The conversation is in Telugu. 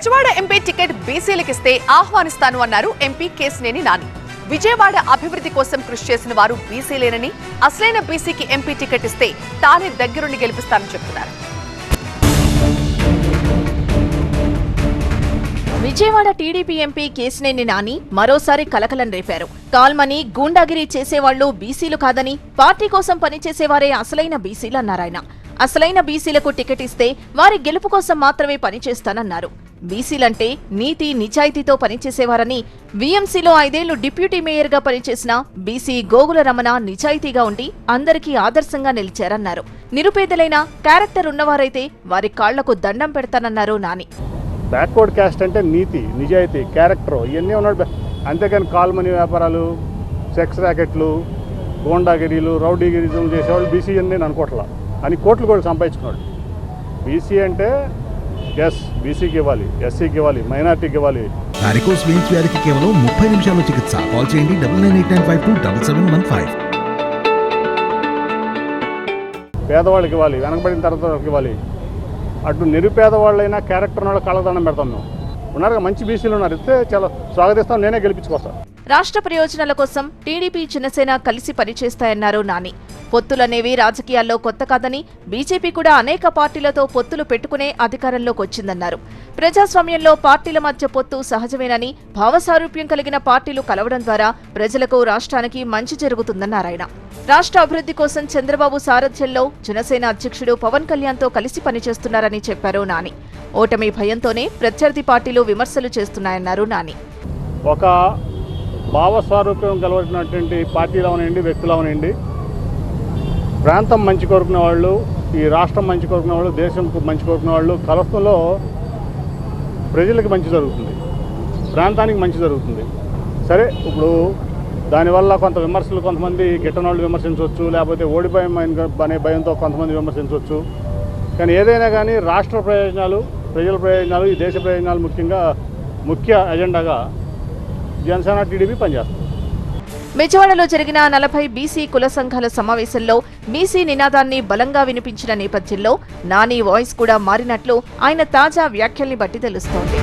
బెజవాడ ఎంపీ టికెట్ బీసీలకిస్తే ఆహ్వానిస్తాను అన్నారు ఎంపీ కేశినేని నాని. విజయవాడ అభివృద్ధి కోసం కృషి చేసిన వారు బీసీలేనని, అసలైన బీసీకి ఎంపీ టికెట్ ఇస్తే తానే దగ్గరుండి గెలిపిస్తానని చెప్తున్నారు. విజయవాడ టీడీపీ ఎంపీ కేశినేని నాని మరోసారి కలకలం రేపారు. కాల్మని, గూండాగిరి చేసేవాళ్లు బీసీలు కాదని, పార్టీ కోసం పనిచేసేవారే అసలైన బీసీలన్నారాయన. అసలైన బీసీలకు టికెట్ ఇస్తే వారి గెలుపు కోసం మాత్రమే పనిచేస్తానన్నారు. బీసీలంటే నీతి నిజాయితీతో పనిచేసేవారని, వీఎంసీలో 5 ఏళ్లు డిప్యూటీ మేయర్గా పనిచేసిన బీసీ గోగుల రమణ నిజాయితీగా ఉండి అందరికీ ఆదర్శంగా నిలిచారన్నారు. నిరుపేదలైన క్యారెక్టర్ ఉన్నవారైతే వారి కాళ్లకు దండం పెడతానన్నారు నాని. బ్యాక్వర్డ్ క్యాస్ట్ అంటే నీతి నిజాయితీ క్యారెక్టర్ ఇవన్నీ ఉన్నాడు. అంతేకాని కాల్మనీ వ్యాపారాలు, సెక్స్ ర్యాకెట్లు, గోండాగిరీలు, రౌడీగిరిజం చేసేవాళ్ళు బీసీ అని నేను అనుకోవట్లా. అని కోట్లు కూడా సంపాదించుకున్నాడు. బీసీ అంటే ఎస్ బీసీకి ఇవ్వాలి, ఎస్సీకి ఇవ్వాలి, మైనార్టీకి ఇవ్వాలి. వారికోస్ వెయిన్స్ వ్యాధికి కేవలం 30 నిమిషాల్లో చికిత్స. కాల్ చేయండి 9989527715. పేదవాళ్ళకి ఇవ్వాలి, వెనకబడిన తరగతులకు ఇవ్వాలి. అటు నిరుపేదవాళ్ళైనా క్యారెక్టర్ వాళ్ళ కళ్ళదండం పెడతాం. మేము ఉన్నారు మంచి బీసీలు ఉన్నారు, ఇస్తే చాలా స్వాగతిస్తాం, నేనే గెలిపించుకొస్తాను. రాష్ట్ర ప్రయోజనాల కోసం టీడీపీ జనసేన కలిసి పనిచేస్తాయన్నారు నాని. పొత్తులనేవి రాజకీయాల్లో కొత్త కాదని, బీజేపీ కూడా అనేక పార్టీలతో పొత్తులు పెట్టుకునే అధికారంలోకి వచ్చిందన్నారు. ప్రజాస్వామ్యంలో పార్టీల మధ్య పొత్తు సహజమేనని, భావసారూప్యం కలిగిన పార్టీలు కలవడం ద్వారా ప్రజలకు, రాష్ట్రానికి మంచి జరుగుతుందన్నారాయన. రాష్ట్ర అభివృద్ధి కోసం చంద్రబాబు సారథ్యంలో జనసేన అధ్యక్షుడు పవన్ కళ్యాణ్తో కలిసి పనిచేస్తున్నారని చెప్పారు నాని. ఓటమి భయంతోనే ప్రత్యర్థి పార్టీలు విమర్శలు చేస్తున్నాయన్నారు నాని. ఒక భావస్వారూప్యం కలవచ్చినటువంటి పార్టీలు అవనండి, వ్యక్తులు అవనండి, ప్రాంతం మంచి కోరుకునే వాళ్ళు, ఈ రాష్ట్రం మంచి కోరుకునే వాళ్ళు, దేశం మంచి కోరుకునే వాళ్ళు కలవడంలో ప్రజలకు మంచి జరుగుతుంది, ప్రాంతానికి మంచి జరుగుతుంది. సరే, ఇప్పుడు దానివల్ల కొంత విమర్శలు, కొంతమంది గిట్టనోళ్ళు విమర్శించవచ్చు, లేకపోతే ఓడిపోయాం అనే భయంతో కొంతమంది విమర్శించవచ్చు. కానీ ఏదైనా కానీ రాష్ట్ర ప్రయోజనాలు, ప్రజల ప్రయోజనాలు, ఈ దేశ ప్రయోజనాలు ముఖ్య ఎజెండాగా జనసేన టీడీపీ పనిచేస్తుంది. బెజవాడలో జరిగిన 40 బీసీ కుల సంఘాల సమావేశంలో బీసీ నినాదాన్ని బలంగా వినిపించిన నేపథ్యంలో నాని వాయిస్ కూడా మారినట్లు ఆయన తాజా వ్యాఖ్యల్ని బట్టి తెలుస్తోంది.